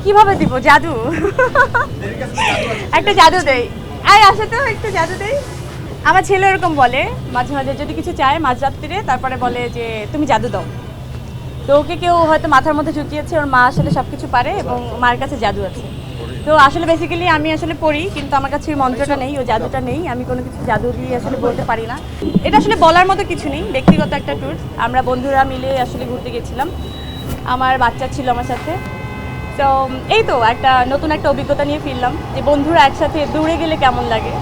কিভাবে দিব জাদু? একটা জাদু দেই। আয় আসে তো একটু জাদু দেই। আমার ছেলে এরকম বলে মাঝে মাঝে যদি কিছু চায় মাঝরাত্রিরে, তারপরে বলে যে তুমি জাদু দাও। তো ওকে কেউ হয়তো মাথার মধ্যে ঢুকিয়েছে, ওর মা আসলে সব কিছু পারে এবং মার কাছে জাদু আছে। তো আসলে বেসিক্যালি আমি আসলে পড়ি, কিন্তু আমার কাছে ওই মন্ত্রটা নেই, ওই জাদুটা নেই। আমি কোনো কিছু জাদু দিয়ে আসলে বলতে পারি না। এটা আসলে বলার মতো কিছু নেই, ব্যক্তিগত একটা ট্যুর। আমরা বন্ধুরা মিলে আসলে ঘুরতে গেছিলাম। আমার বাচ্চা ছিল আমার সাথে। তো এই তো একটা নতুন একটা অভিজ্ঞতা নিয়ে ফিরলাম যে বন্ধুরা একসাথে দূরে গেলে কেমন লাগে।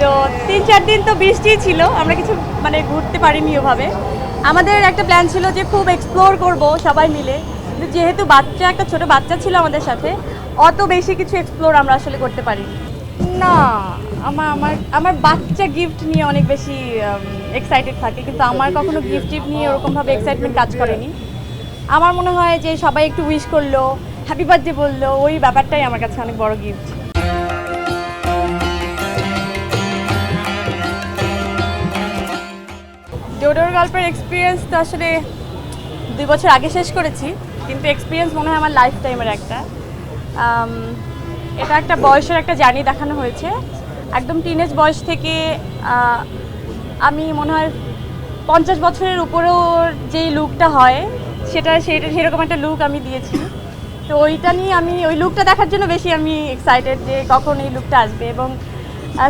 তো ৩-৪ দিন তো বৃষ্টি ছিল, আমরা কিছু মানে ঘুরতে পারিনি ওভাবে। আমাদের একটা প্ল্যান ছিল যে খুব এক্সপ্লোর করব সবাই মিলে, কিন্তু যেহেতু একটা ছোট বাচ্চা ছিল আমাদের সাথে, অত বেশি কিছু এক্সপ্লোর আমরা আসলে করতে পারিনি। না, আমার আমার আমার বাচ্চা গিফট নিয়ে অনেক বেশি এক্সাইটেড থাকে, কিন্তু আমার কখনো গিফট নিয়ে ওরকমভাবে এক্সাইটমেন্ট কাজ করেনি। আমার মনে হয় যে সবাই একটু উইশ করলো, হ্যাপি বার্থডে বললো, ওই ব্যাপারটাই আমার কাছে অনেক বড় গিফট। ডোডোর গল্পের এক্সপিরিয়েন্স তো আসলে 2 বছর আগে শেষ করেছি, কিন্তু এক্সপিরিয়েন্স মনে হয় আমার লাইফ টাইমের একটা। এটা একটা বয়সের একটা জার্নি দেখানো হয়েছে, একদম টিনেজ বয়স থেকে আমি মনে হয় 50 বছরের উপরেও যেই লুকটা হয় সেরকম একটা লুক আমি দিয়েছি। তো ওইটা নিয়ে আমি ওই লুকটা দেখার জন্য বেশি আমি এক্সাইটেড যে কখন এই লুকটা আসবে। এবং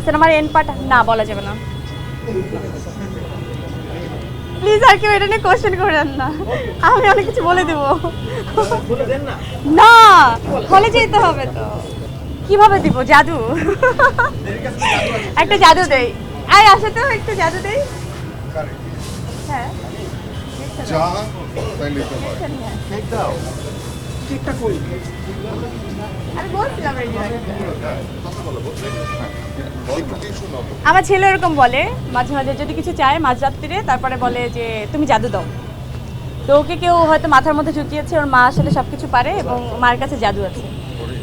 সিনেমার এন্ড পার্ট না বলা যাবে না, প্লিজ আর কেউ এটা নিয়ে কোয়েশ্চেন করেন না, আমি অনেক কিছু বলে দেবো। না, হলে যেতে হবে তো। কিভাবে দিব জাদু? একটা জাদু দেই। আয় আসে তো একটু জাদু দেই। হ্যাঁ, যা তাই নিতে হয়। কেক দাও। কেকটা কই? আমি বলছিলাম এই যে। একটু টিস্যু নাও তো। আমার ছেলে এরকম বলে মাঝে মাঝে যদি কিছু চায় মাঝরাত্রিরে, তারপরে বলে যে তুমি জাদু দাও। তো ওকে কেউ হয়তো মাথার মধ্যে ঢুকিয়েছে, ওর মা আসলে সব কিছু পারে এবং মার কাছে জাদু আছে।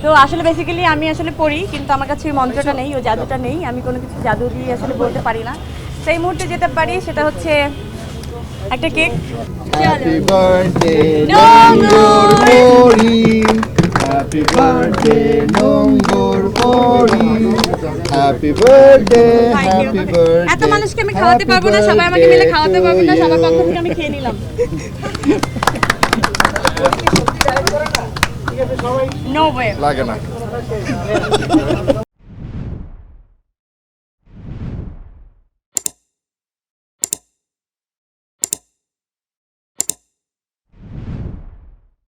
তো আসলে বেসিক্যালি আমি আসলে পড়ি, কিন্তু আমার কাছে ওই মন্ত্রটা নেই, ওই জাদুটা নেই। আমি কোনো কিছু জাদু দিয়ে আসলে বলতে পারি না। সেই মুহূর্তে যেতে পারি সেটা হচ্ছে একটা cake. Happy birthday, Nongur Pori. Happy birthday, Nongur Pori. Happy birthday, happy birthday. এত মানুষকে আমি খাওয়াতে পারবো না, সবাই আমাকে মিলে খাওয়াতে পারবো না, সবার পক্ষ থেকে আমি খেয়ে নিলাম। No way. লাগে না।